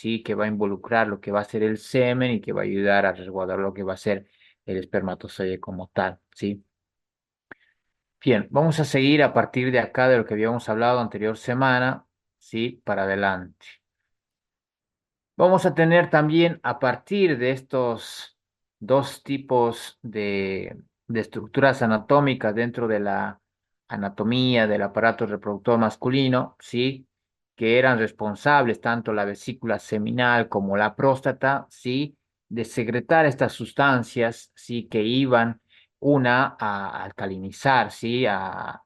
¿sí? Que va a involucrar lo que va a ser el semen y que va a ayudar a resguardar lo que va a ser el espermatozoide como tal, ¿sí? Bien, vamos a seguir a partir de acá de lo que habíamos hablado anterior semana, ¿sí? Para adelante. Vamos a tener también a partir de estos dos tipos de estructuras anatómicas dentro de la anatomía del aparato reproductor masculino, ¿sí? Que eran responsables tanto la vesícula seminal como la próstata, ¿sí? De secretar estas sustancias, ¿sí? Que iban una a alcalinizar, ¿sí? A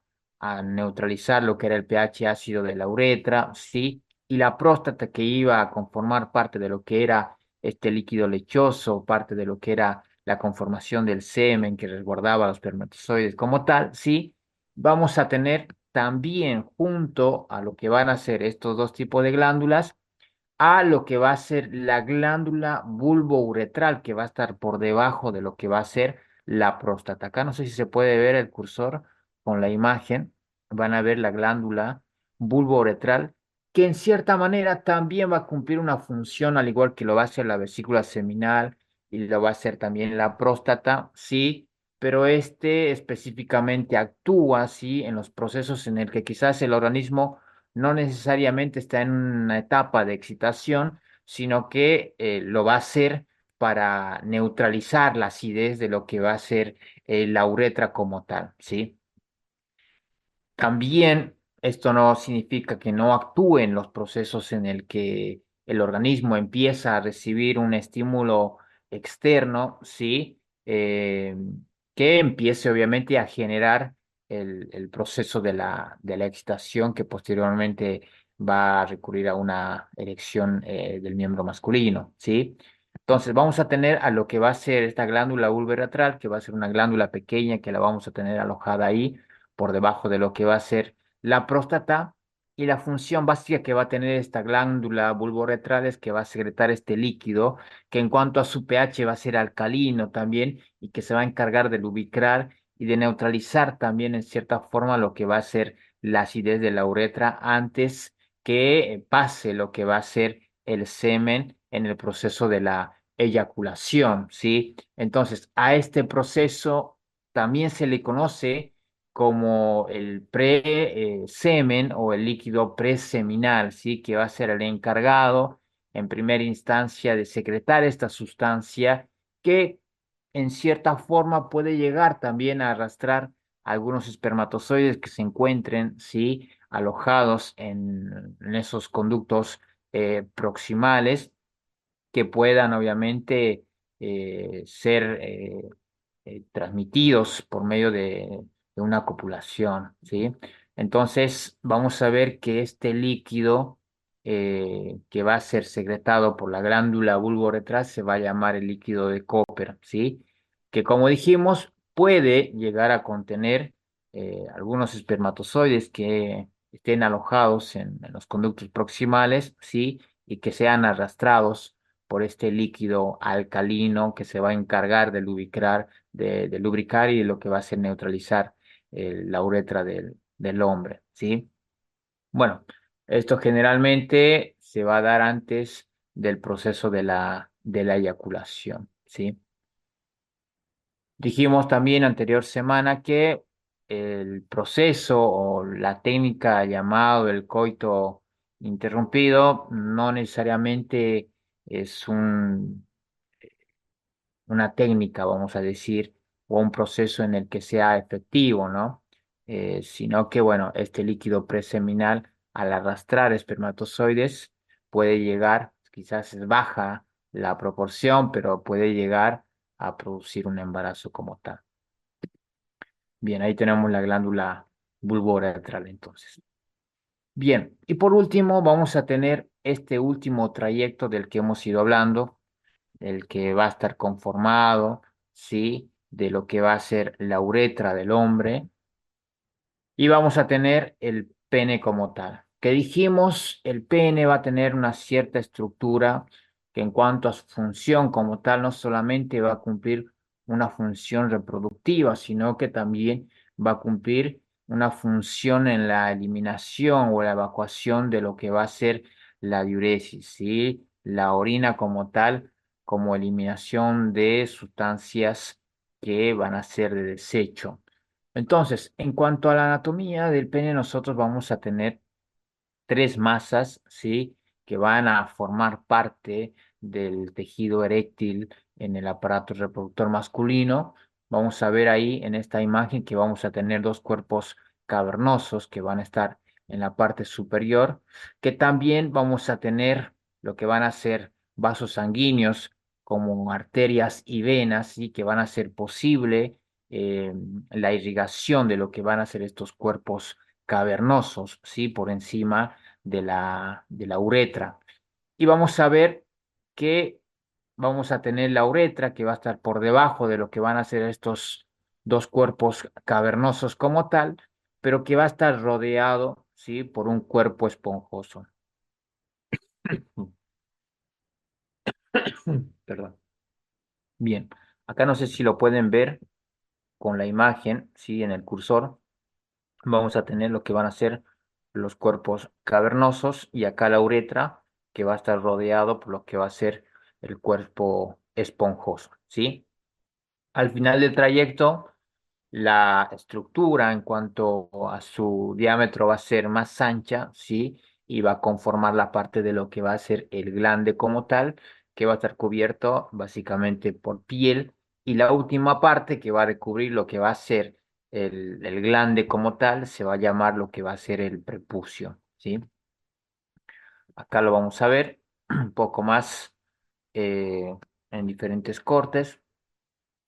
neutralizar lo que era el pH ácido de la uretra, ¿sí? Y la próstata que iba a conformar parte de lo que era este líquido lechoso, parte de lo que era la conformación del semen que resguardaba los espermatozoides como tal, sí, vamos a tener también junto a lo que van a ser estos dos tipos de glándulas, a lo que va a ser la glándula bulbouretral, que va a estar por debajo de lo que va a ser la próstata. Acá no sé si se puede ver el cursor con la imagen, van a ver la glándula bulbouretral, que en cierta manera también va a cumplir una función, al igual que lo va a hacer la vesícula seminal y lo va a hacer también la próstata, sí, pero este específicamente actúa, sí, en los procesos en el que quizás el organismo no necesariamente está en una etapa de excitación, sino que lo va a hacer para neutralizar la acidez de lo que va a ser la uretra como tal, ¿sí? También esto no significa que no actúe en los procesos en el que el organismo empieza a recibir un estímulo externo, ¿sí? Que empiece obviamente a generar el proceso de la excitación que posteriormente va a recurrir a una erección del miembro masculino, ¿sí? Entonces vamos a tener a lo que va a ser esta glándula vulvoretral, que va a ser una glándula pequeña que la vamos a tener alojada ahí por debajo de lo que va a ser la próstata, y la función básica que va a tener esta glándula bulborretral es que va a secretar este líquido que en cuanto a su pH va a ser alcalino también y que se va a encargar de lubricar y de neutralizar también en cierta forma lo que va a ser la acidez de la uretra antes que pase lo que va a ser el semen en el proceso de la eyaculación, ¿sí? Entonces, a este proceso también se le conoce como el pre-semen o el líquido preseminal, ¿sí? Que va a ser el encargado en primera instancia de secretar esta sustancia que en cierta forma puede llegar también a arrastrar algunos espermatozoides que se encuentren, ¿sí? Alojados en esos conductos proximales que puedan obviamente ser transmitidos por medio de una copulación, ¿sí? Entonces, vamos a ver que este líquido que va a ser secretado por la glándula vulvoretral se va a llamar el líquido de Cooper, ¿sí? Que como dijimos, puede llegar a contener algunos espermatozoides que estén alojados en los conductos proximales, ¿sí? Y que sean arrastrados por este líquido alcalino que se va a encargar de de lubricar y lo que va a hacer neutralizar la uretra del hombre, ¿sí? Bueno, esto generalmente se va a dar antes del proceso de la eyaculación, ¿sí? Dijimos también anterior semana que el proceso o la técnica llamado el coito interrumpido no necesariamente es una técnica, vamos a decir, o un proceso en el que sea efectivo, ¿no? Sino que, bueno, este líquido preseminal, al arrastrar espermatozoides, puede llegar, quizás es baja la proporción, pero puede llegar a producir un embarazo como tal. Bien, ahí tenemos la glándula bulbouretral entonces. Bien, y por último vamos a tener este último trayecto del que hemos ido hablando, el que va a estar conformado, ¿sí? De lo que va a ser la uretra del hombre. Y vamos a tener el pene como tal. Que dijimos, el pene va a tener una cierta estructura que en cuanto a su función como tal, no solamente va a cumplir una función reproductiva, sino que también va a cumplir una función en la eliminación o la evacuación de lo que va a ser la diuresis, ¿sí? la orina como tal, como eliminación de sustancias que van a ser de desecho. Entonces, en cuanto a la anatomía del pene, nosotros vamos a tener tres masas, ¿sí? Que van a formar parte del tejido eréctil en el aparato reproductor masculino. Vamos a ver ahí en esta imagen que vamos a tener dos cuerpos cavernosos que van a estar en la parte superior, que también vamos a tener lo que van a ser vasos sanguíneos como arterias y venas, ¿sí? Que van a hacer posible eh, la irrigación de lo que van a ser estos cuerpos cavernosos, ¿sí? Por encima de la uretra. Y vamos a ver que vamos a tener la uretra que va a estar por debajo de lo que van a ser estos dos cuerpos cavernosos como tal, pero que va a estar rodeado, ¿sí? Por un cuerpo esponjoso. Perdón. Bien, acá no sé si lo pueden ver con la imagen, ¿sí? En el cursor. Vamos a tener lo que van a ser los cuerpos cavernosos y acá la uretra que va a estar rodeado por lo que va a ser el cuerpo esponjoso, ¿sí? Al final del trayecto, la estructura en cuanto a su diámetro va a ser más ancha, ¿sí? Y va a conformar la parte de lo que va a ser el glande como tal, que va a estar cubierto básicamente por piel. Y la última parte que va a recubrir lo que va a ser el glande como tal, se va a llamar lo que va a ser el prepucio, ¿sí? Acá lo vamos a ver un poco más eh, en diferentes cortes.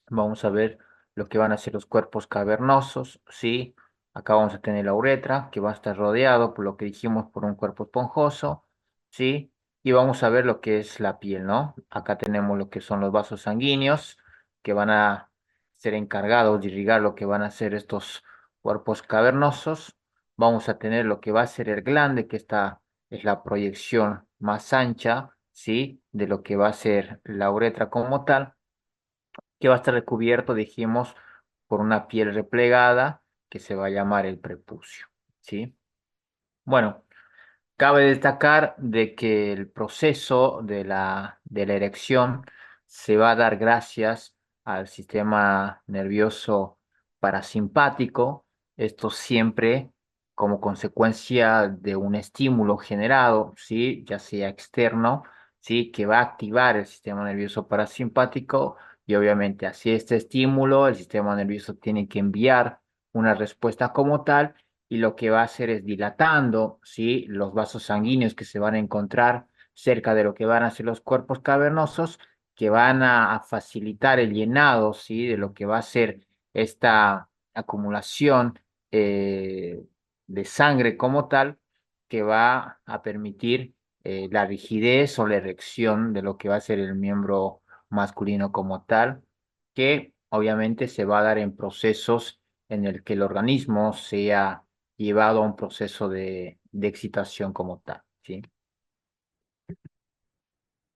Vamos a ver lo que van a ser los cuerpos cavernosos, ¿sí? Acá vamos a tener la uretra, que va a estar rodeado por lo que dijimos por un cuerpo esponjoso, ¿sí? Y vamos a ver lo que es la piel, ¿no? Acá tenemos lo que son los vasos sanguíneos, que van a ser encargados de irrigar lo que van a ser estos cuerpos cavernosos. Vamos a tener lo que va a ser el glande, que esta es la proyección más ancha, ¿sí? De lo que va a ser la uretra como tal que va a estar recubierto, dijimos, por una piel replegada que se va a llamar el prepucio, ¿sí? Bueno, cabe destacar de que el proceso de la erección se va a dar gracias al sistema nervioso parasimpático, esto siempre como consecuencia de un estímulo generado, ¿sí? Ya sea externo, ¿sí? Que va a activar el sistema nervioso parasimpático y obviamente así este estímulo, el sistema nervioso tiene que enviar una respuesta como tal y lo que va a hacer es dilatando, ¿sí? Los vasos sanguíneos que se van a encontrar cerca de lo que van a ser los cuerpos cavernosos, que van a facilitar el llenado, ¿sí? De lo que va a ser esta acumulación de sangre como tal, que va a permitir la rigidez o la erección de lo que va a ser el miembro masculino como tal, que obviamente se va a dar en procesos en el que el organismo sea llevado a un proceso de excitación como tal, ¿sí?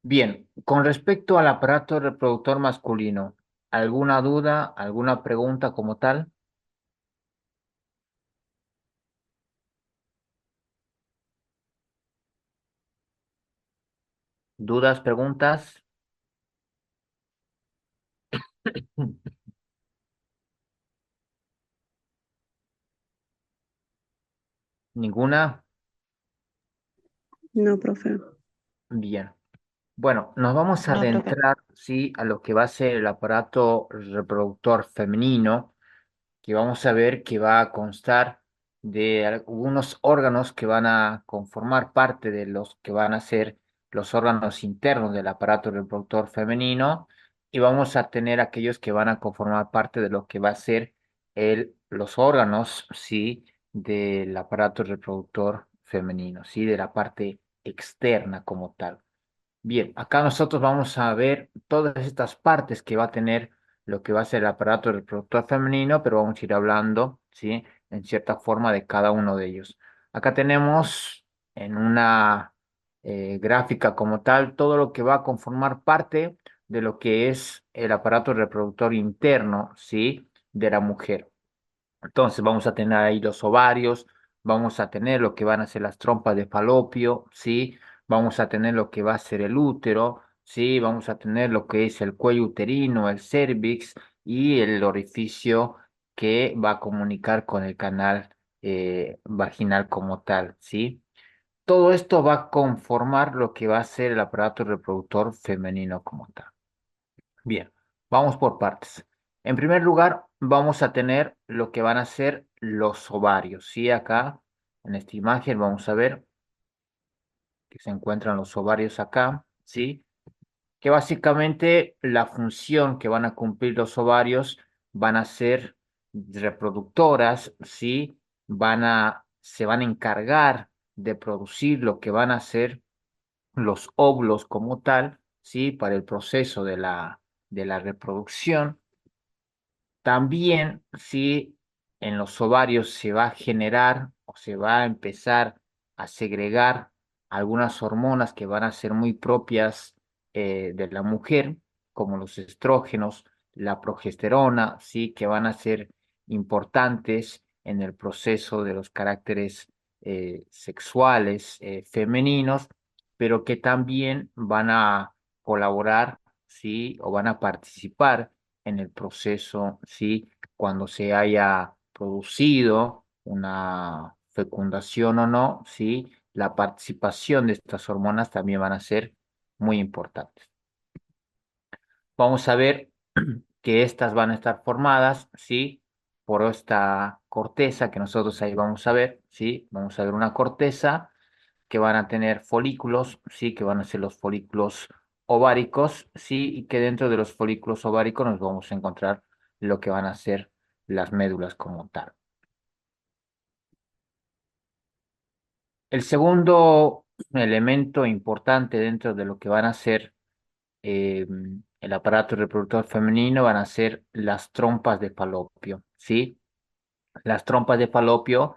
Bien, con respecto al aparato reproductor masculino, ¿alguna duda, alguna pregunta como tal? ¿Dudas, preguntas? ¿Ninguna? No, profe. Bien. Bueno, nos vamos a No, profe. adentrar, sí, a lo que va a ser el aparato reproductor femenino que vamos a ver que va a constar de algunos órganos que van a conformar parte de los que van a ser los órganos internos del aparato reproductor femenino y vamos a tener aquellos que van a conformar parte de lo que va a ser los órganos, sí, del aparato reproductor femenino, sí, de la parte externa como tal. Bien, acá nosotros vamos a ver todas estas partes que va a tener lo que va a ser el aparato reproductor femenino, pero vamos a ir hablando, ¿sí? En cierta forma de cada uno de ellos. Acá tenemos en una gráfica como tal todo lo que va a conformar parte de lo que es el aparato reproductor interno, ¿sí? De la mujer. Entonces vamos a tener ahí los ovarios, vamos a tener lo que van a ser las trompas de falopio, ¿sí? vamos a tener lo que va a ser el útero, ¿sí? Vamos a tener lo que es el cuello uterino, el cérvix y el orificio que va a comunicar con el canal vaginal como tal, ¿sí? Todo esto va a conformar lo que va a ser el aparato reproductor femenino como tal. Bien, vamos por partes. En primer lugar, vamos a tener lo que van a ser los ovarios, ¿sí? Acá, en esta imagen, vamos a ver que se encuentran los ovarios acá, ¿sí? Que básicamente la función que van a cumplir los ovarios van a ser reproductoras, ¿sí? Se van a encargar de producir lo que van a ser los óvulos como tal, ¿sí? Para el proceso de la reproducción. También si en los ovarios se va a generar o se va a empezar a segregar algunas hormonas que van a ser muy propias de la mujer, como los estrógenos, la progesterona, sí, que van a ser importantes en el proceso de los caracteres sexuales femeninos, pero que también van a colaborar, sí, o van a participar en el proceso, ¿sí? Cuando se haya producido una fecundación o no, ¿sí? La participación de estas hormonas también van a ser muy importantes. Vamos a ver que estas van a estar formadas, ¿sí? Por esta corteza que nosotros ahí vamos a ver, ¿sí? Vamos a ver una corteza que van a tener folículos, sí, que van a ser los folículos ováricos, sí, y que dentro de los folículos ováricos nos vamos a encontrar lo que van a ser las médulas como tal. El segundo elemento importante dentro de lo que van a ser eh, el aparato reproductor femenino van a ser las trompas de falopio, ¿sí? Las trompas de falopio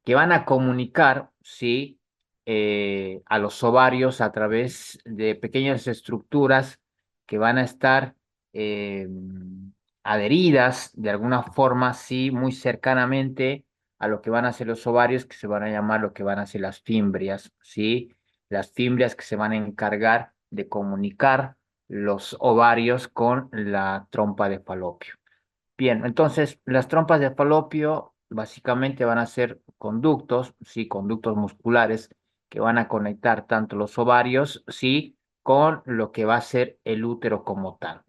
que van a comunicar, ¿sí? A los ovarios a través de pequeñas estructuras que van a estar eh, adheridas de alguna forma, sí, muy cercanamente a lo que van a ser los ovarios, que se van a llamar lo que van a ser las fimbrias, ¿sí? Las fimbrias que se van a encargar de comunicar los ovarios con la trompa de falopio. Bien, entonces las trompas de falopio básicamente van a ser conductos, sí, conductos musculares que van a conectar tanto los ovarios, sí, con lo que va a ser el útero como tal.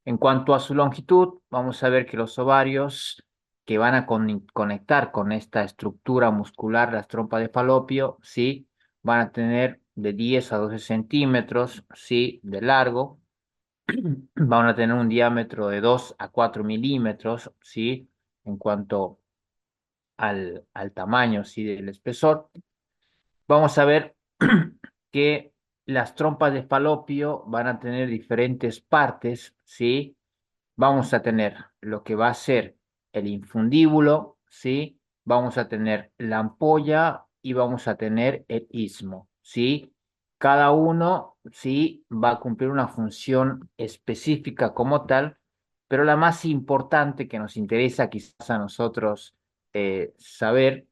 En cuanto a su longitud, vamos a ver que los ovarios que van a conectar con esta estructura muscular, las trompas de falopio, sí, van a tener de 10 a 12 centímetros, sí, de largo. Van a tener un diámetro de 2 a 4 milímetros, ¿sí? En cuanto al tamaño, ¿sí? Del espesor. Vamos a ver que las trompas de falopio van a tener diferentes partes, ¿sí? Vamos a tener lo que va a ser el infundíbulo, ¿sí? Vamos a tener la ampolla y vamos a tener el istmo, ¿sí? Cada uno, sí, va a cumplir una función específica como tal, pero la más importante que nos interesa quizás a nosotros saber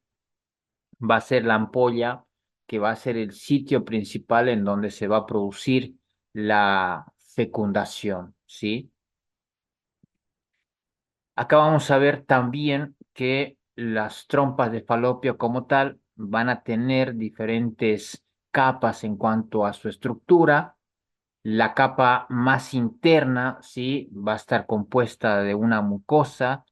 va a ser la ampolla, que va a ser el sitio principal en donde se va a producir la fecundación, ¿sí? Acá vamos a ver también que las trompas de falopio como tal van a tener diferentes capas en cuanto a su estructura. La capa más interna, sí, va a estar compuesta de una mucosa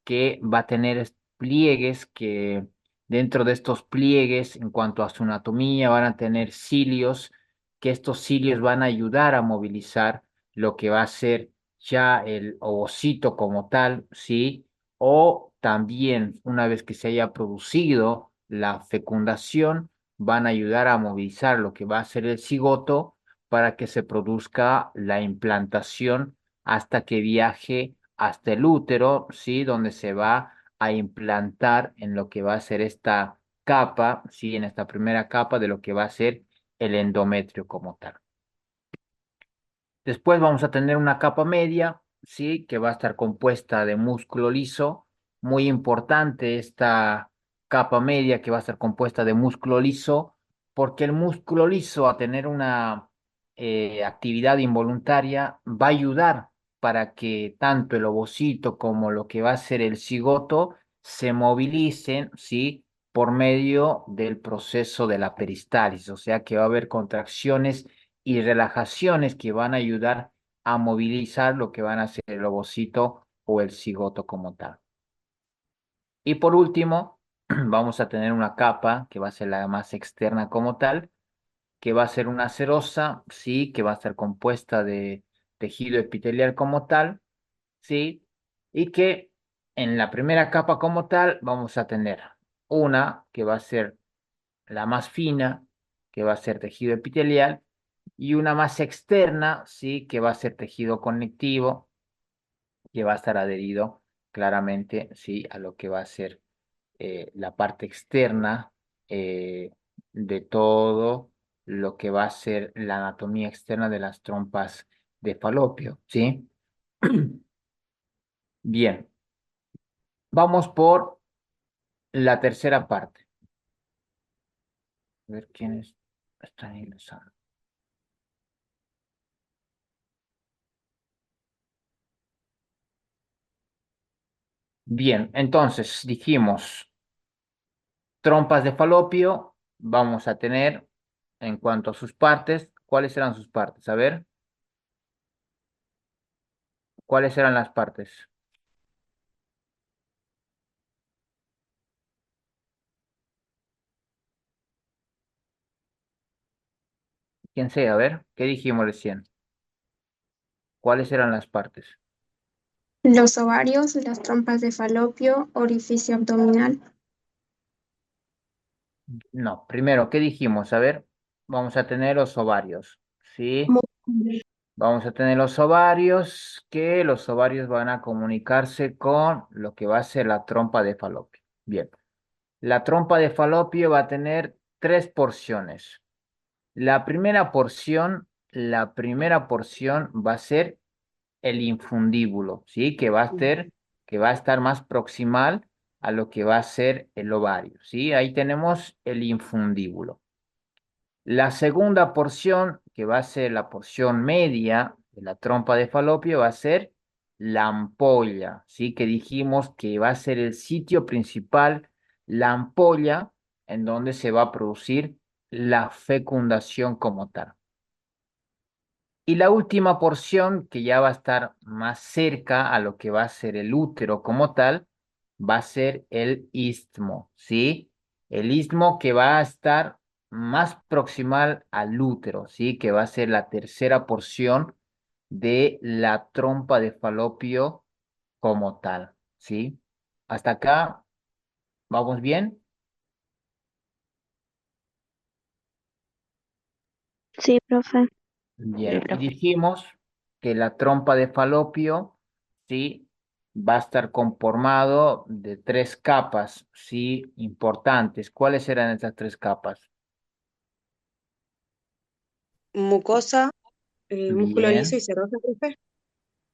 que va a tener pliegues que dentro de estos pliegues, en cuanto a su anatomía, van a tener cilios, que estos cilios van a ayudar a movilizar lo que va a ser ya el ovocito como tal, sí, o también una vez que se haya producido la fecundación, van a ayudar a movilizar lo que va a ser el cigoto para que se produzca la implantación hasta que viaje hasta el útero, ¿sí? Donde se va a implantar en lo que va a ser esta capa, ¿sí? En esta primera capa de lo que va a ser el endometrio como tal. Después vamos a tener una capa media, ¿sí? Que va a estar compuesta de músculo liso. Muy importante esta capa media que va a estar compuesta de músculo liso Porque el músculo liso, a tener una actividad involuntaria, va a ayudar para que tanto el ovocito como lo que va a ser el cigoto se movilicen, ¿sí? Por medio del proceso de la peristalsis, o sea que va a haber contracciones y relajaciones que van a ayudar a movilizar lo que van a ser el ovocito o el cigoto como tal. Y por último, vamos a tener una capa que va a ser la más externa como tal, que va a ser una serosa, sí, que va a estar compuesta de tejido epitelial como tal, sí, y que en la primera capa como tal vamos a tener una que va a ser la más fina, que va a ser tejido epitelial, y una más externa, sí, que va a ser tejido conectivo, que va a estar adherido claramente, sí, a lo que va a ser la parte externa de todo lo que va a ser la anatomía externa de las trompas de falopio, ¿sí? Bien, vamos por la tercera parte. A ver quiénes están ingresando. Bien, entonces dijimos trompas de falopio, vamos a tener en cuanto a sus partes, ¿cuáles eran sus partes? A ver, ¿cuáles eran las partes? ¿Quién sea? A ver, ¿qué dijimos recién? ¿Cuáles eran las partes? Los ovarios, las trompas de falopio, orificio abdominal. No, primero, ¿qué dijimos? A ver, vamos a tener los ovarios, ¿sí? Mu- Vamos a tener los ovarios, que los ovarios van a comunicarse con lo que va a ser la trompa de falopio. Bien, la trompa de falopio va a tener tres porciones. La primera porción va a ser el infundíbulo, ¿sí? Que va a estar más proximal a lo que va a ser el ovario, ¿sí? Ahí tenemos el infundíbulo. La segunda porción, que va a ser la porción media de la trompa de falopio, va a ser la ampolla, ¿sí? Que dijimos que va a ser el sitio principal, la ampolla, en donde se va a producir la fecundación como tal. Y la última porción, que ya va a estar más cerca a lo que va a ser el útero como tal, va a ser el istmo, ¿sí? El istmo que va a estar más proximal al útero, ¿sí? Que va a ser la tercera porción de la trompa de falopio como tal, ¿sí? Hasta acá, ¿vamos bien? Sí, profe. Bien, y dijimos que la trompa de falopio, sí, va a estar conformado de tres capas, sí, importantes. ¿Cuáles eran esas tres capas? Mucosa, músculo liso y Bien, serosa, profe.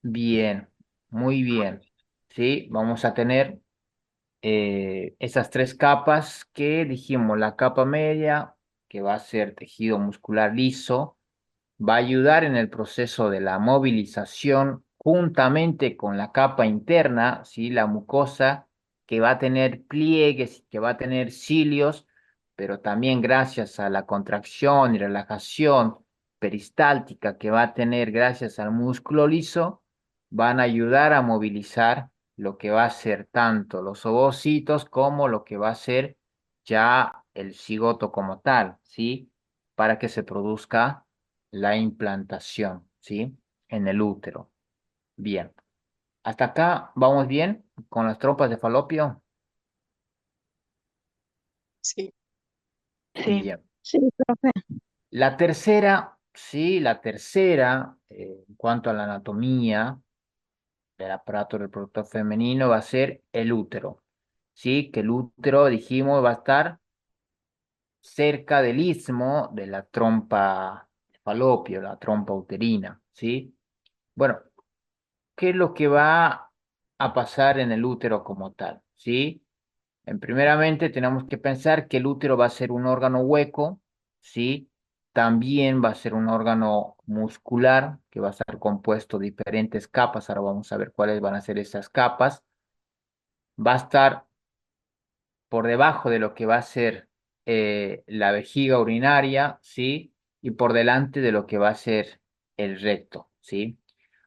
bien, muy bien. Sí, vamos a tener esas tres capas que dijimos, la capa media, que va a ser tejido muscular liso, va a ayudar en el proceso de la movilización juntamente con la capa interna, ¿sí? La mucosa, que va a tener pliegues, que va a tener cilios, pero también gracias a la contracción y relajación peristáltica que va a tener gracias al músculo liso, van a ayudar a movilizar lo que va a ser tanto los ovocitos como lo que va a ser ya el cigoto como tal, ¿sí? Para que se produzca la implantación, ¿sí? En el útero. Bien. Hasta acá vamos bien con las tropas de falopio. Sí. Sí. Bien. Sí, profe. La tercera, sí, la tercera, en cuanto a la anatomía del aparato reproductor femenino, va a ser el útero. Sí, que el útero, dijimos, va a estar cerca del istmo de la trompa de falopio, la trompa uterina, ¿sí? Bueno, ¿qué es lo que va a pasar en el útero como tal? ¿Sí? Primeramente tenemos que pensar que el útero va a ser un órgano hueco, ¿sí? También va a ser un órgano muscular que va a estar compuesto de diferentes capas. Ahora vamos a ver cuáles van a ser esas capas. Va a estar por debajo de lo que va a ser la vejiga urinaria, ¿sí? Y por delante de lo que va a ser el recto, ¿sí?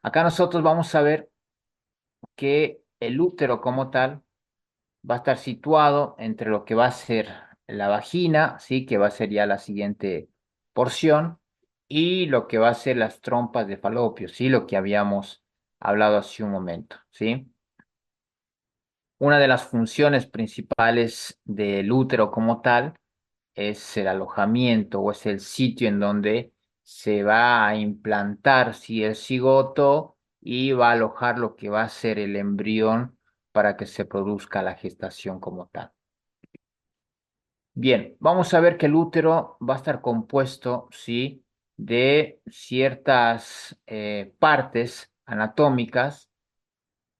Acá nosotros vamos a ver que el útero como tal va a estar situado entre lo que va a ser la vagina, ¿sí? Que va a ser ya la siguiente porción, y lo que va a ser las trompas de falopio, ¿sí? Lo que habíamos hablado hace un momento, ¿sí? Una de las funciones principales del útero como tal es el alojamiento o es el sitio en donde se va a implantar, ¿sí? El cigoto, y va a alojar lo que va a ser el embrión para que se produzca la gestación como tal. Bien, vamos a ver que el útero va a estar compuesto, ¿sí? De ciertas partes anatómicas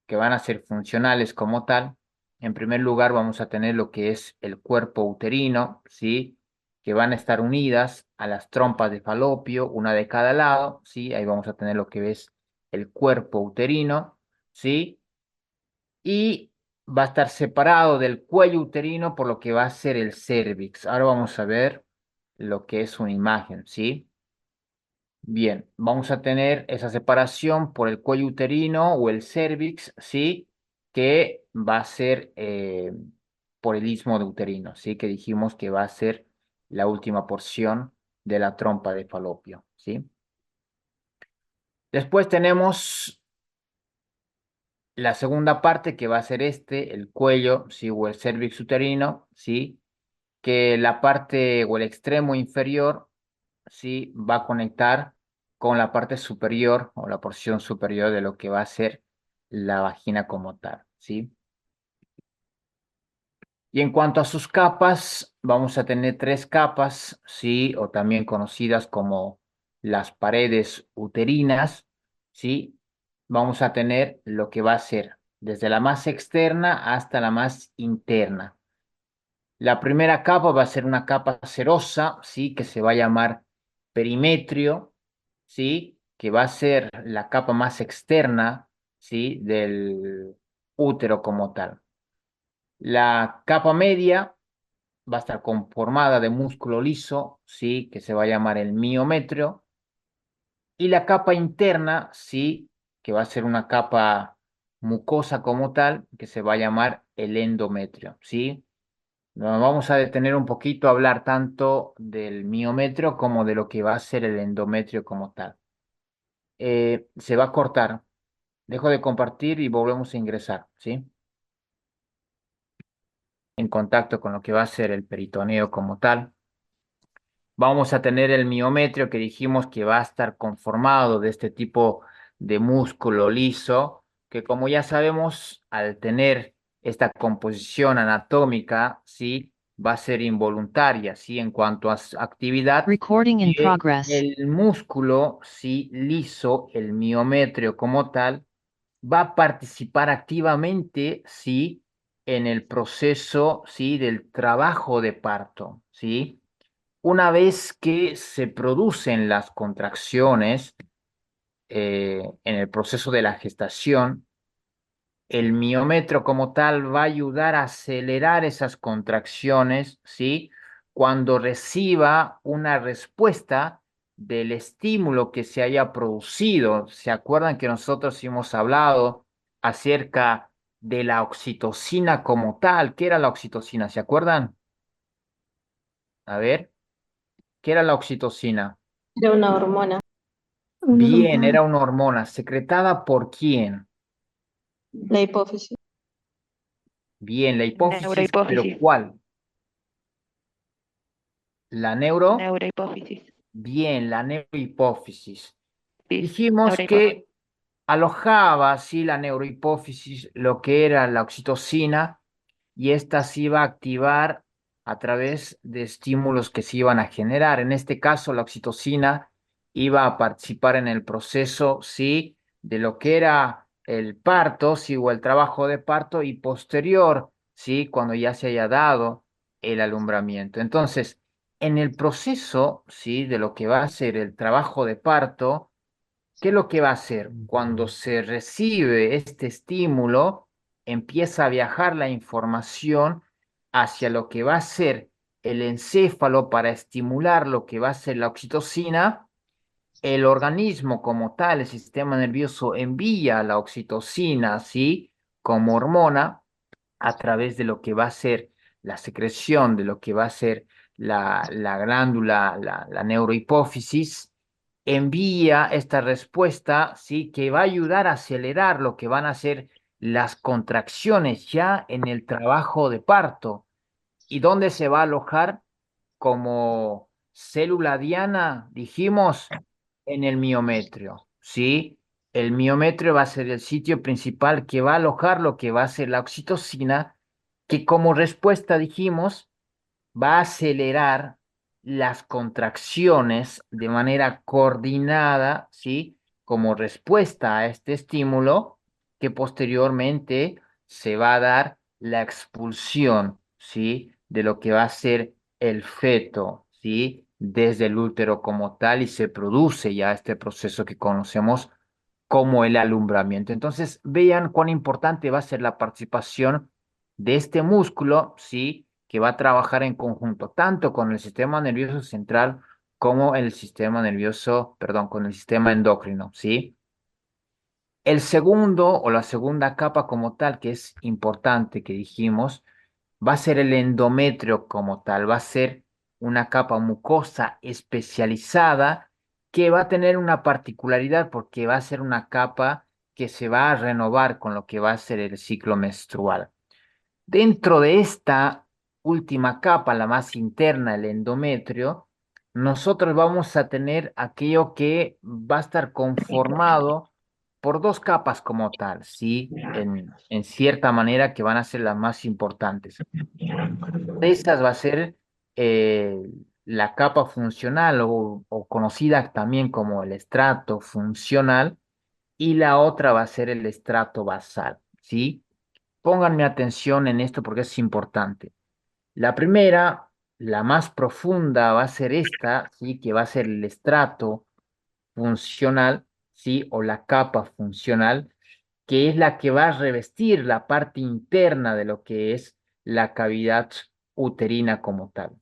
que van a ser funcionales como tal. En primer lugar, vamos a tener lo que es el cuerpo uterino, ¿sí? Que van a estar unidas a las trompas de falopio, una de cada lado, ¿sí? Ahí vamos a tener lo que es el cuerpo uterino, ¿sí? Y va a estar separado del cuello uterino por lo que va a ser el cérvix. Ahora vamos a ver lo que es una imagen, ¿sí? Bien, vamos a tener esa separación por el cuello uterino o el cérvix, ¿sí? Que va a ser por el istmo de uterino, ¿sí? Que dijimos que va a ser la última porción de la trompa de falopio, ¿sí? Después tenemos la segunda parte que va a ser el cuello, ¿sí? O el cérvix uterino, ¿sí? Que la parte o el extremo inferior, ¿sí? Va a conectar con la parte superior o la porción superior de lo que va a ser la vagina como tal, ¿sí? Y en cuanto a sus capas, vamos a tener tres capas, ¿sí? O también conocidas como las paredes uterinas, ¿sí? Vamos a tener lo que va a ser desde la más externa hasta la más interna. La primera capa va a ser una capa cerosa, ¿sí? Que se va a llamar perimetrio, ¿sí? Que va a ser la capa más externa, ¿sí? Del útero como tal. La capa media va a estar conformada de músculo liso, ¿sí? Que se va a llamar el miometrio. Y la capa interna, ¿sí? Que va a ser una capa mucosa como tal, que se va a llamar el endometrio, ¿sí? Nos vamos a detener un poquito a hablar tanto del miometrio como de lo que va a ser el endometrio como tal. Se va a cortar. Dejo de compartir y volvemos a ingresar, ¿sí? En contacto con lo que va a ser el peritoneo como tal. Vamos a tener el miometrio que dijimos que va a estar conformado de este tipo de músculo liso, que como ya sabemos, al tener esta composición anatómica, ¿sí? Va a ser involuntaria, ¿sí? En cuanto a su actividad. Recording in Y progress. el músculo, ¿sí? Liso, el miometrio como tal, va a participar activamente, ¿sí? En el proceso, ¿sí? Del trabajo de parto, ¿sí? Una vez que se producen las contracciones en el proceso de la gestación, el miómetro como tal va a ayudar a acelerar esas contracciones, ¿sí? Cuando reciba una respuesta del estímulo que se haya producido. ¿Se acuerdan que nosotros hemos hablado acerca de la oxitocina como tal? ¿Qué era la oxitocina? ¿Se acuerdan? A ver, ¿qué era la oxitocina? Era una hormona. Una Bien, hormona. era una hormona. ¿Secretada por quién? La hipófisis. Bien, la hipófisis, pero Neurohipófisis. ¿cuál? La neuro. Neurohipófisis. Bien, la neurohipófisis. Sí, Dijimos neurohipófisis. que alojaba, sí, la neurohipófisis, lo que era la oxitocina, y esta se iba a activar a través de estímulos que se iban a generar. En este caso, la oxitocina iba a participar en el proceso, sí, de lo que era el parto, sí, o el trabajo de parto, y posterior, sí, cuando ya se haya dado el alumbramiento. Entonces, en el proceso, ¿sí? De lo que va a ser el trabajo de parto, ¿qué es lo que va a hacer? Cuando se recibe este estímulo, empieza a viajar la información hacia lo que va a ser el encéfalo para estimular lo que va a ser la oxitocina. El organismo como tal, el sistema nervioso, envía la oxitocina, ¿sí? Como hormona a través de lo que va a ser la secreción, de lo que va a ser la glándula, la neurohipófisis, envía esta respuesta, ¿sí? Que va a ayudar a acelerar lo que van a ser las contracciones ya en el trabajo de parto. ¿Y dónde se va a alojar? Como célula diana, dijimos, en el miometrio, ¿sí? El miometrio va a ser el sitio principal que va a alojar lo que va a ser la oxitocina, que como respuesta dijimos, va a acelerar las contracciones de manera coordinada, ¿sí? Como respuesta a este estímulo, que posteriormente se va a dar la expulsión, ¿sí? De lo que va a ser el feto, ¿sí? Desde el útero como tal y se produce ya este proceso que conocemos como el alumbramiento. Entonces, vean cuán importante va a ser la participación de este músculo, ¿sí? Que va a trabajar en conjunto, tanto con el sistema nervioso central como el sistema nervioso, perdón, con el sistema endocrino, ¿sí? El segundo o la segunda capa como tal, que es importante que dijimos, va a ser el endometrio como tal, va a ser una capa mucosa especializada que va a tener una particularidad porque va a ser una capa que se va a renovar con lo que va a ser el ciclo menstrual. Dentro de esta última capa, la más interna, el endometrio, nosotros vamos a tener aquello que va a estar conformado por dos capas como tal, ¿sí? En cierta manera que van a ser las más importantes. De estas va a ser eh, la capa funcional o conocida también como el estrato funcional y la otra va a ser el estrato basal, ¿sí? Pónganme atención en esto porque es importante. La primera, la más profunda, va a ser esta, ¿sí? Que va a ser el estrato funcional, ¿sí? O la capa funcional, que es la que va a revestir la parte interna de lo que es la cavidad uterina como tal.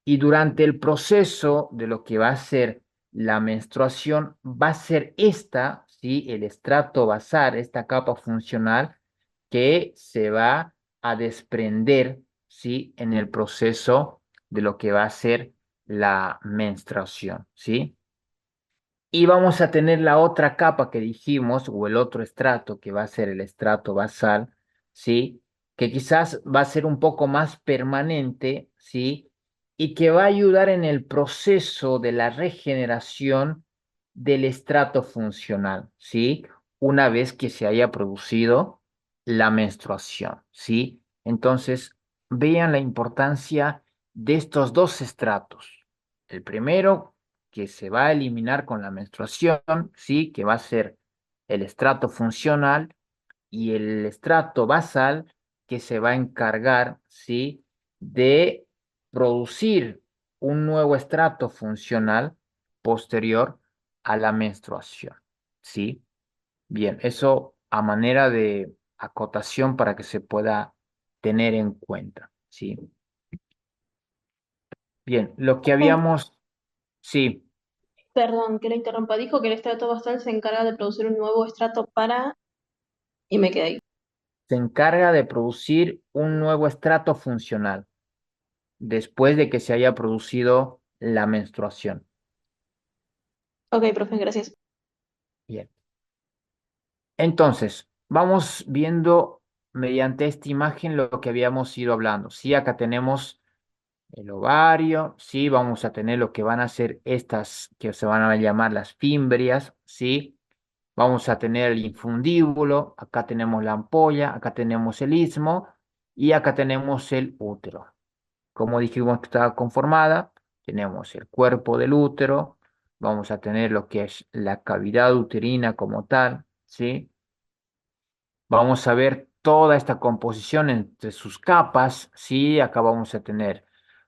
Y durante el proceso de lo que va a ser la menstruación, va a ser esta, ¿sí? El estrato basal, esta capa funcional, que se va a desprender, ¿sí? En el proceso de lo que va a ser la menstruación, ¿sí? Y vamos a tener la otra capa que dijimos, o el otro estrato, que va a ser el estrato basal, ¿sí? Que quizás va a ser un poco más permanente, ¿sí? Y que va a ayudar en el proceso de la regeneración del estrato funcional, ¿sí? Una vez que se haya producido la menstruación, ¿sí? Entonces, vean la importancia de estos dos estratos. El primero que se va a eliminar con la menstruación, ¿sí? Que va a ser el estrato funcional y el estrato basal que se va a encargar, ¿sí? De producir un nuevo estrato funcional posterior a la menstruación, ¿sí? Bien, eso a manera de acotación para que se pueda tener en cuenta, ¿sí? Bien, lo que habíamos, sí. Perdón que la interrumpa. Dijo que el estrato basal se encarga de producir un nuevo estrato para... Y me quedé ahí. Se encarga de producir un nuevo estrato funcional después de que se haya producido la menstruación. Ok, profe, gracias. Bien. Entonces, vamos viendo mediante esta imagen lo que habíamos ido hablando. Sí, acá tenemos el ovario, sí, vamos a tener lo que van a ser estas que se van a llamar las fimbrias, sí. Vamos a tener el infundíbulo, acá tenemos la ampolla, acá tenemos el istmo y acá tenemos el útero. Como dijimos que estaba conformada, tenemos el cuerpo del útero, vamos a tener lo que es la cavidad uterina como tal, ¿sí? Vamos a ver toda esta composición entre sus capas, ¿sí? Acá vamos a tener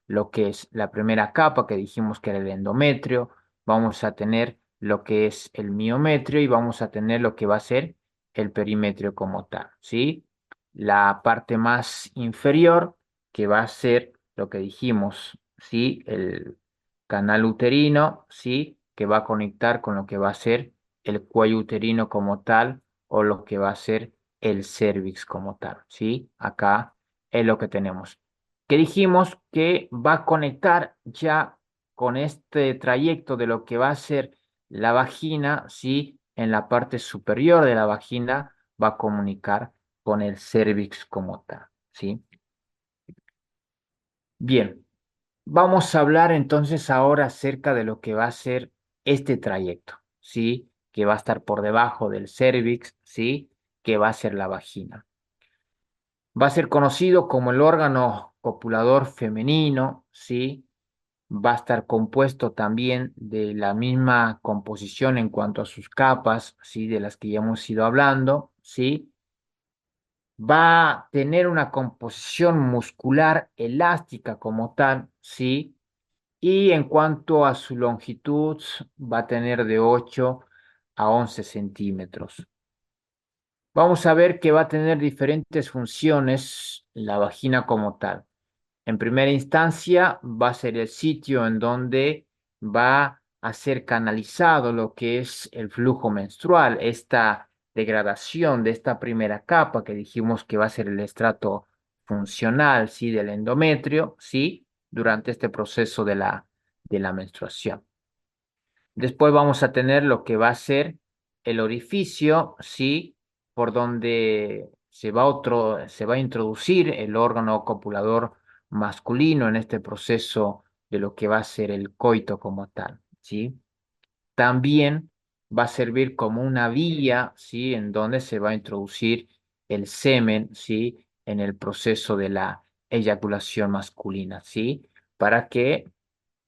lo que es la primera capa que dijimos que era el endometrio, vamos a tener lo que es el miometrio y vamos a tener lo que va a ser el perimetrio como tal, ¿sí? La parte más inferior que va a ser lo que dijimos, ¿sí? El canal uterino, ¿sí? Que va a conectar con lo que va a ser el cuello uterino como tal o lo que va a ser el cervix como tal, ¿sí? Acá es lo que tenemos. Que dijimos que va a conectar ya con este trayecto de lo que va a ser la vagina, ¿sí? En la parte superior de la vagina va a comunicar con el cervix como tal, ¿sí? Bien, vamos a hablar entonces ahora acerca de lo que va a ser este trayecto, ¿sí? Que va a estar por debajo del cervix, ¿sí? Que va a ser la vagina. Va a ser conocido como el órgano copulador femenino, ¿sí? Va a estar compuesto también de la misma composición en cuanto a sus capas, ¿sí? De las que ya hemos ido hablando, ¿sí? Va a tener una composición muscular elástica como tal, ¿sí? Y en cuanto a su longitud, va a tener de 8 a 11 centímetros. Vamos a ver que va a tener diferentes funciones la vagina como tal. En primera instancia, va a ser el sitio en donde va a ser canalizado lo que es el flujo menstrual, esta degradación de esta primera capa que dijimos que va a ser el estrato funcional, ¿sí? Del endometrio, ¿sí? Durante este proceso de la menstruación. Después vamos a tener lo que va a ser el orificio, ¿sí? Por donde se va a introducir el órgano copulador masculino en este proceso de lo que va a ser el coito como tal, ¿sí? También va a servir como una vía, ¿sí? En donde se va a introducir el semen, ¿sí? En el proceso de la eyaculación masculina, ¿sí? Para que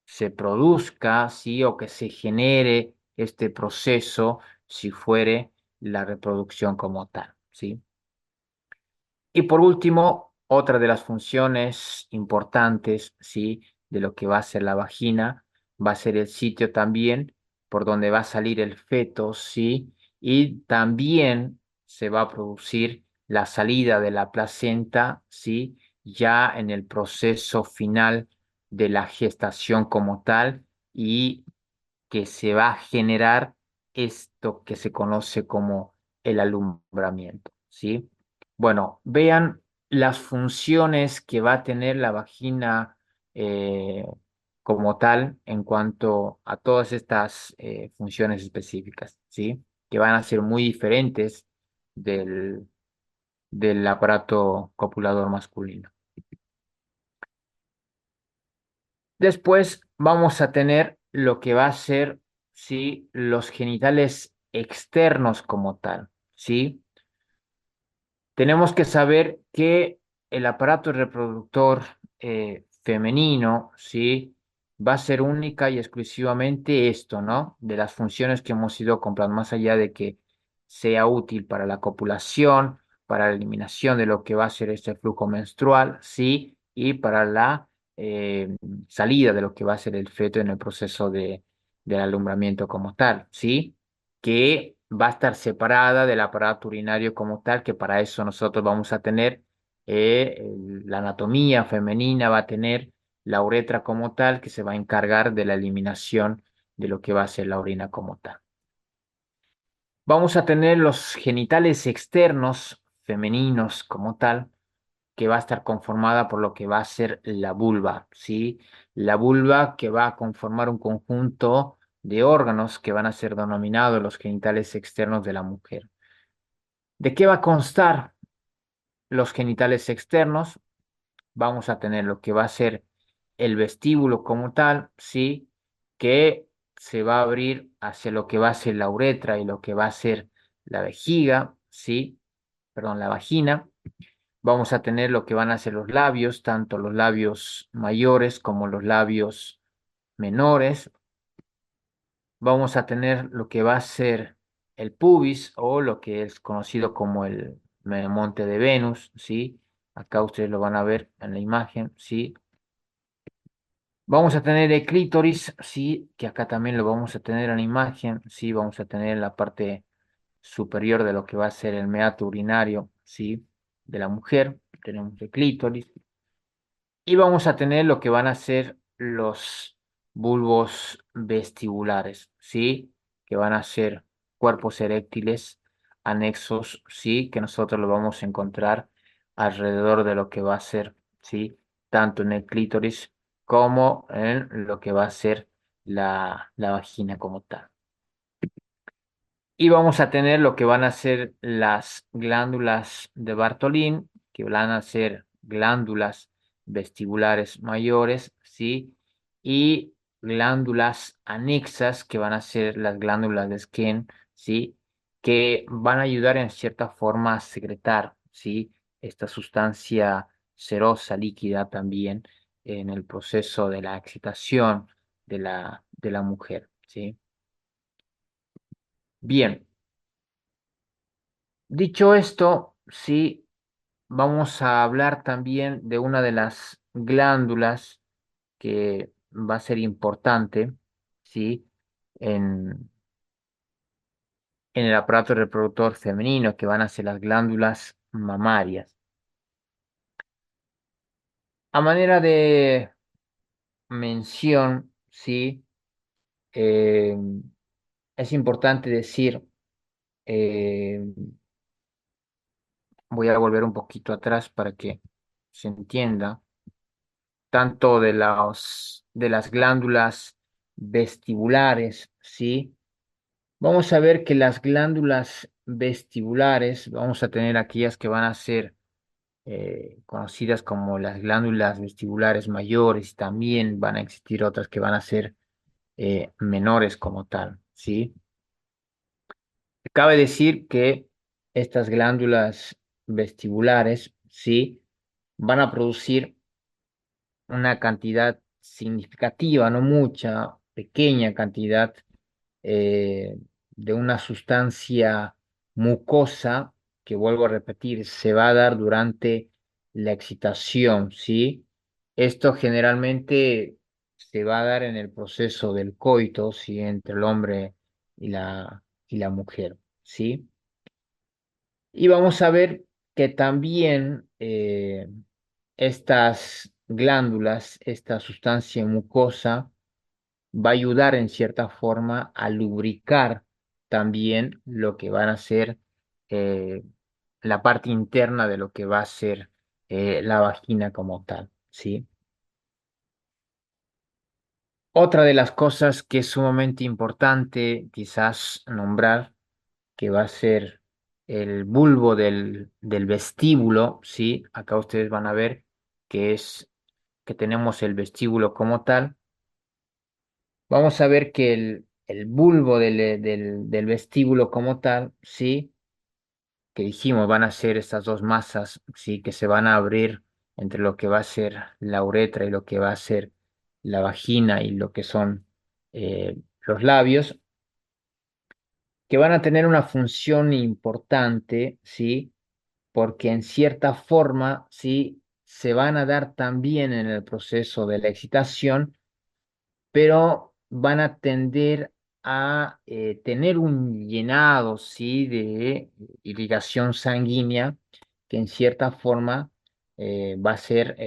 se produzca, ¿sí? O que se genere este proceso si fuere la reproducción como tal, ¿sí? Y por último, otra de las funciones importantes, ¿sí? De lo que va a ser la vagina, va a ser el sitio también por donde va a salir el feto, ¿sí? Y también se va a producir la salida de la placenta, ¿sí? Ya en el proceso final de la gestación como tal y que se va a generar esto que se conoce como el alumbramiento, ¿sí? Bueno, vean las funciones que va a tener la vagina eh, como tal en cuanto a todas estas funciones específicas, ¿sí? Que van a ser muy diferentes del, del aparato copulador masculino. Después vamos a tener lo que va a ser, ¿sí? Los genitales externos como tal, ¿sí? Tenemos que saber que el aparato reproductor femenino, ¿sí? Va a ser única y exclusivamente esto, ¿no? De las funciones que hemos ido comprando, más allá de que sea útil para la copulación, para la eliminación de lo que va a ser este flujo menstrual, ¿sí? Y para la salida de lo que va a ser el feto en el proceso del alumbramiento como tal, ¿sí? Que va a estar separada del aparato urinario como tal, que para eso nosotros vamos a tener la anatomía femenina, va a tener la uretra como tal, que se va a encargar de la eliminación de lo que va a ser la orina como tal. Vamos a tener los genitales externos femeninos como tal, que va a estar conformada por lo que va a ser la vulva, ¿sí? La vulva que va a conformar un conjunto de órganos que van a ser denominados los genitales externos de la mujer. ¿De qué va a constar los genitales externos? Vamos a tener lo que va a ser el vestíbulo como tal, ¿sí? Que se va a abrir hacia lo que va a ser la uretra y lo que va a ser la vejiga, ¿sí? Perdón, la vagina. Vamos a tener lo que van a ser los labios, tanto los labios mayores como los labios menores. Vamos a tener lo que va a ser el pubis o lo que es conocido como el monte de Venus, ¿sí? Acá ustedes lo van a ver en la imagen, ¿sí? Vamos a tener el clítoris, sí, que acá también lo vamos a tener en la imagen, sí, vamos a tener la parte superior de lo que va a ser el meato urinario, sí, de la mujer, tenemos el clítoris, y vamos a tener lo que van a ser los bulbos vestibulares, sí, que van a ser cuerpos eréctiles anexos, sí, que nosotros lo vamos a encontrar alrededor de lo que va a ser, sí, tanto en el clítoris como en lo que va a ser la vagina como tal. Y vamos a tener lo que van a ser las glándulas de Bartolín, que van a ser glándulas vestibulares mayores, ¿sí? Y glándulas anexas, que van a ser las glándulas de Skene, ¿sí? Que van a ayudar en cierta forma a secretar, ¿sí? Esta sustancia serosa líquida también en el proceso de la excitación de la mujer, ¿sí? Bien. Dicho esto, sí, vamos a hablar también de una de las glándulas que va a ser importante, sí, en, en el aparato reproductor femenino, que van a ser las glándulas mamarias. A manera de mención, sí, eh, es importante decir, eh, voy a volver un poquito atrás para que se entienda tanto de las glándulas vestibulares, ¿sí? Vamos a ver que las glándulas vestibulares, vamos a tener aquellas que van a ser conocidas como las glándulas vestibulares mayores, y también van a existir otras que van a ser menores como tal, ¿sí? Cabe decir que estas glándulas vestibulares, ¿sí? Van a producir una cantidad significativa, no mucha, pequeña cantidad eh, de una sustancia mucosa que, vuelvo a repetir, se va a dar durante la excitación, ¿sí? Esto generalmente se va a dar en el proceso del coito, ¿sí? Entre el hombre y la mujer, ¿sí? Y vamos a ver que también estas glándulas, esta sustancia mucosa, va a ayudar en cierta forma a lubricar también lo que van a ser eh, la parte interna de lo que va a ser la vagina como tal, ¿sí? Otra de las cosas que es sumamente importante quizás nombrar, que va a ser el bulbo del vestíbulo, ¿sí? Acá ustedes van a ver que tenemos el vestíbulo como tal. Vamos a ver que el bulbo del vestíbulo como tal, ¿sí? Que dijimos van a ser estas dos masas, ¿sí? Que se van a abrir entre lo que va a ser la uretra y lo que va a ser la vagina y lo que son los labios, que van a tener una función importante, ¿sí? Porque en cierta forma, ¿sí? Se van a dar también en el proceso de la excitación, pero van a tender a tener un llenado, ¿sí? De irrigación sanguínea, que en cierta forma va a ser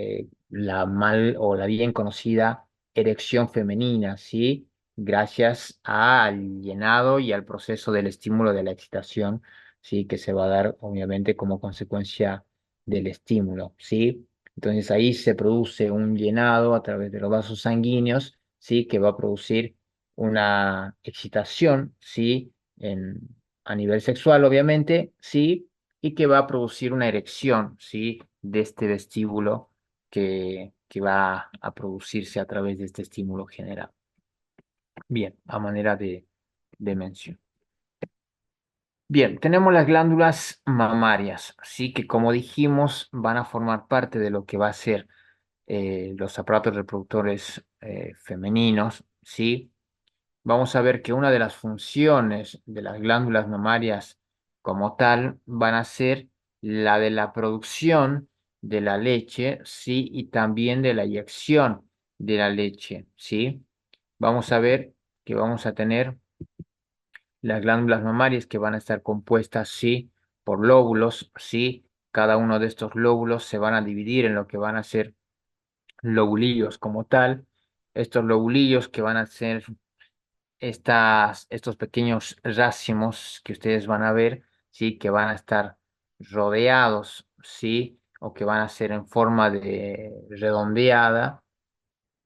la mal o la bien conocida erección femenina, ¿sí? Gracias al llenado y al proceso del estímulo de la excitación, ¿sí? Que se va a dar obviamente como consecuencia del estímulo, ¿sí? Entonces ahí se produce un llenado a través de los vasos sanguíneos, ¿sí? Que va a producir una excitación, ¿sí? A nivel sexual, obviamente, ¿sí? Y que va a producir una erección, ¿sí? De este vestíbulo que va a producirse a través de este estímulo general. Bien, a manera de mención. Bien, tenemos las glándulas mamarias, ¿sí? Que como dijimos van a formar parte de lo que va a ser los aparatos reproductores femeninos, ¿sí? Vamos a ver que una de las funciones de las glándulas mamarias como tal van a ser la de la producción de la leche, sí, y también de la eyección de la leche, ¿sí? Vamos a ver que vamos a tener las glándulas mamarias que van a estar compuestas, sí, por lóbulos, sí. Cada uno de estos lóbulos se van a dividir en lo que van a ser lobulillos como tal. Estos lobulillos que van a ser estos pequeños racimos que ustedes van a ver, sí, que van a estar rodeados, sí, o que van a ser en forma de redondeada,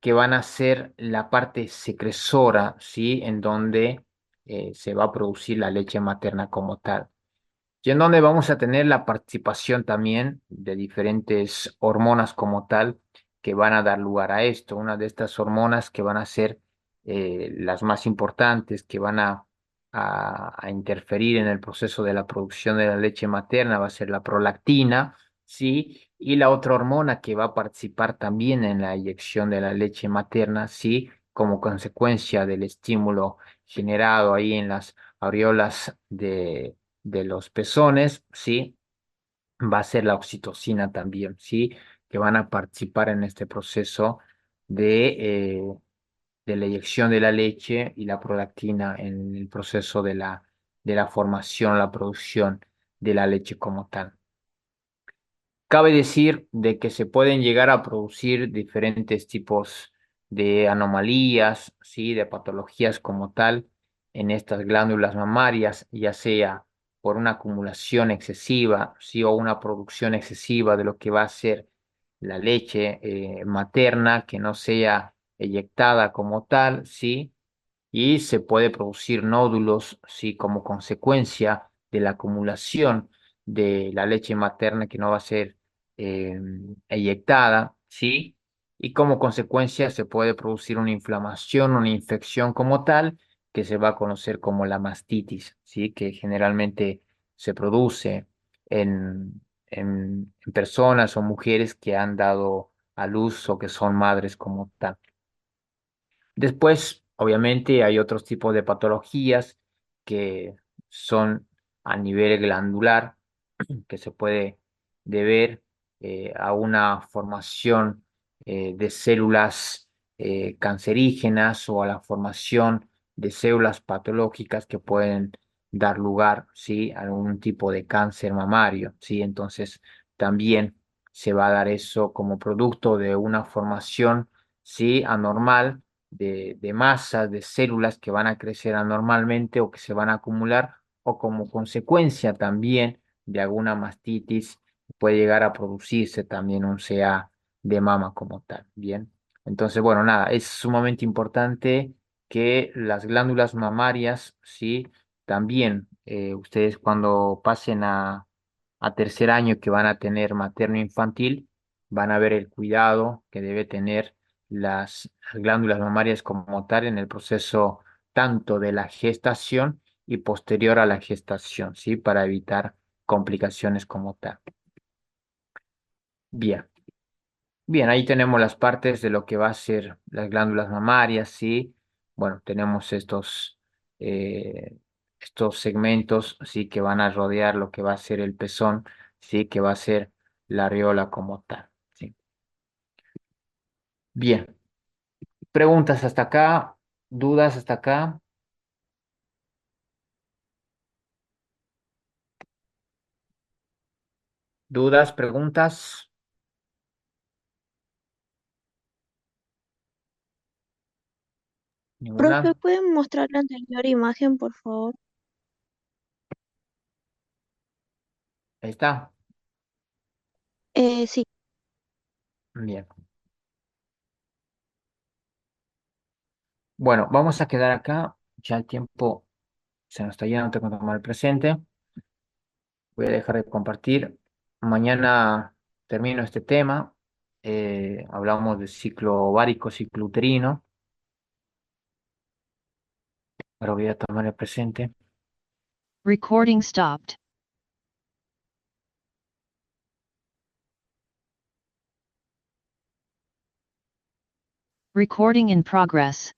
que van a ser la parte secresora, sí, en donde se va a producir la leche materna como tal. Y en donde vamos a tener la participación también de diferentes hormonas como tal que van a dar lugar a esto. Una de estas hormonas que van a ser las más importantes, que van a interferir en el proceso de la producción de la leche materna, va a ser la prolactina, ¿sí? Y la otra hormona que va a participar también en la eyección de la leche materna, ¿sí? Como consecuencia del estímulo generado ahí en las areolas de los pezones, ¿sí? Va a ser la oxitocina también, ¿sí? Que van a participar en este proceso de la eyección de la leche y la prolactina en el proceso de la formación, la producción de la leche como tal. Cabe decir de que se pueden llegar a producir diferentes tipos de anomalías, ¿sí? De patologías como tal en estas glándulas mamarias, ya sea por una acumulación excesiva, ¿sí? O una producción excesiva de lo que va a ser la leche materna que no sea eyectada como tal, ¿sí? Y se puede producir nódulos, sí, como consecuencia de la acumulación de la leche materna que no va a ser eh, eyectada, sí, y como consecuencia se puede producir una inflamación, una infección como tal, que se va a conocer como la mastitis, sí, que generalmente se produce en personas o mujeres que han dado a luz o que son madres como tal. Después, obviamente, hay otros tipos de patologías que son a nivel glandular, que se puede deber a una formación de células cancerígenas o a la formación de células patológicas que pueden dar lugar, ¿sí? A algún tipo de cáncer mamario, ¿sí? Entonces, también se va a dar eso como producto de una formación, ¿sí? Anormal de masas, de células que van a crecer anormalmente o que se van a acumular o como consecuencia también de alguna mastitis puede llegar a producirse también un CA de mama como tal. Bien, entonces, bueno, nada, es sumamente importante que las glándulas mamarias, sí, también ustedes cuando pasen a tercer año que van a tener materno infantil, van a ver el cuidado que debe tener las glándulas mamarias como tal en el proceso tanto de la gestación y posterior a la gestación, ¿sí? Para evitar complicaciones como tal. Bien, bien, ahí tenemos las partes de lo que va a ser las glándulas mamarias, ¿sí? Bueno, tenemos eh, estos segmentos, ¿sí? Que van a rodear lo que va a ser el pezón, ¿sí? Que va a ser la areola como tal, ¿sí? Bien, preguntas hasta acá, dudas hasta acá, dudas, preguntas, Profe, ninguna. ¿pueden mostrar la anterior imagen, por favor? Ahí está. Sí. Bien. Bueno, vamos a quedar acá. Ya el tiempo se nos está yendo, tengo que tomar el presente. Voy a dejar de compartir. Mañana termino este tema. Hablamos de ciclo ovárico, ciclo uterino. Ahora voy a tomar el presente. Recording stopped. Recording in progress.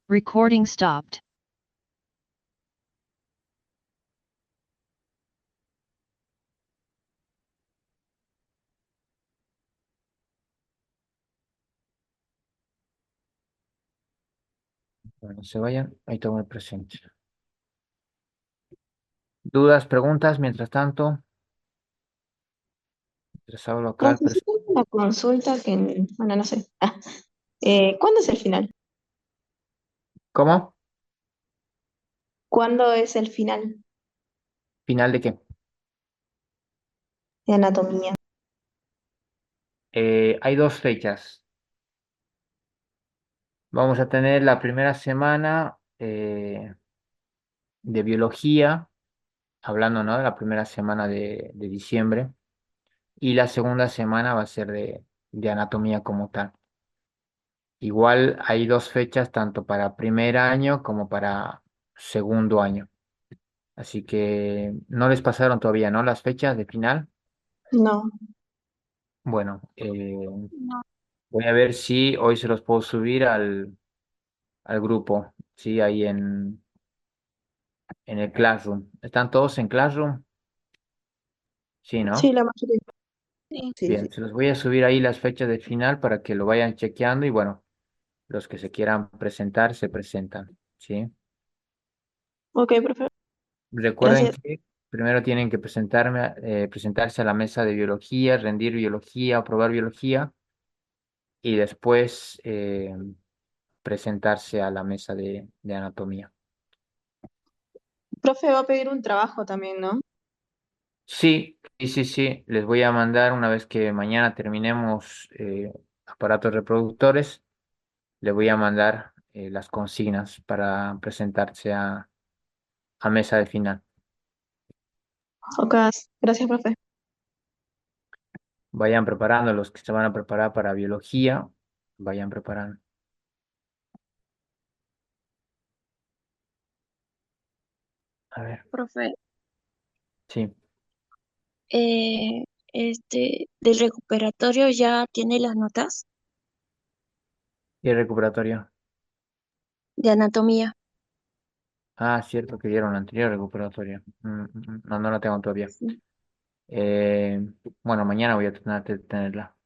Recording stopped. No se vayan, ahí tomo el presente. ¿Dudas, preguntas mientras tanto? Les hablo acá al Necesito una consulta que, bueno, no sé. ¿Cuándo es el final? ¿Cómo? ¿Cuándo es el final ¿Final de qué? de anatomía? Hay dos fechas. Vamos a tener la primera semana de biología, hablando, ¿no? De la primera semana de diciembre. Y la segunda semana va a ser de anatomía como tal. Igual hay dos fechas tanto para primer año como para segundo año. Así que no les pasaron todavía, ¿no? Las fechas de final. No. Bueno, No. voy a ver si hoy se los puedo subir al grupo, ¿sí? Ahí en el Classroom. ¿Están todos en Classroom? Sí, Sí, ¿no? la mayoría. Sí. Bien, se los voy a subir ahí las fechas de final para que lo vayan chequeando y bueno, los que se quieran presentar se presentan, ¿sí? Ok, profe. Recuerden Gracias. que primero tienen que presentarse a la mesa de biología, rendir biología, aprobar biología y después presentarse a la mesa de anatomía. Profe va a pedir un trabajo también, ¿no? Sí, sí, sí, sí. Les voy a mandar una vez que mañana terminemos aparatos reproductores, les voy a mandar las consignas para presentarse a mesa de final. Ok, gracias, profe. Vayan preparando los que se van a preparar para biología, vayan preparando. A ver, Profe, sí, del recuperatorio ya tiene las notas y el recuperatorio. de anatomía. Ah, cierto que dieron la anterior recuperatorio. No, no la tengo todavía. Sí. Eh, bueno, mañana voy a tener que tenerla.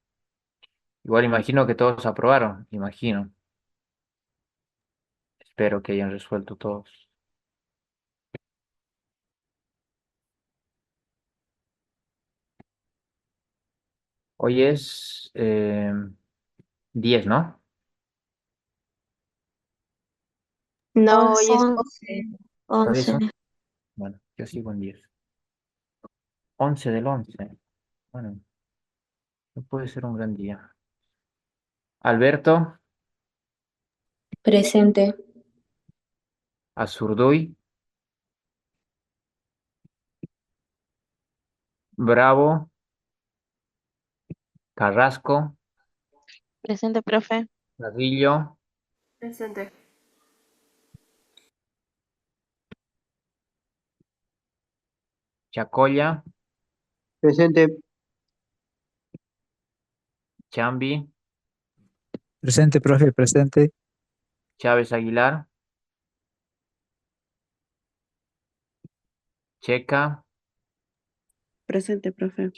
Igual imagino que todos aprobaron, imagino. Espero que hayan resuelto todos. Hoy es 10, ¿no? No, hoy es 11, 12. 11. Hoy es 11. 11. Bueno, yo sigo en 10. 11 del 11. Bueno, no puede ser un gran día. Alberto, Presente. Azurduy, Bravo, Carrasco, Presente, profe. Carrillo, Presente. Chacoya, Presente. Chambi, Presente, profe, presente. Chávez Aguilar, Checa, Presente, profe.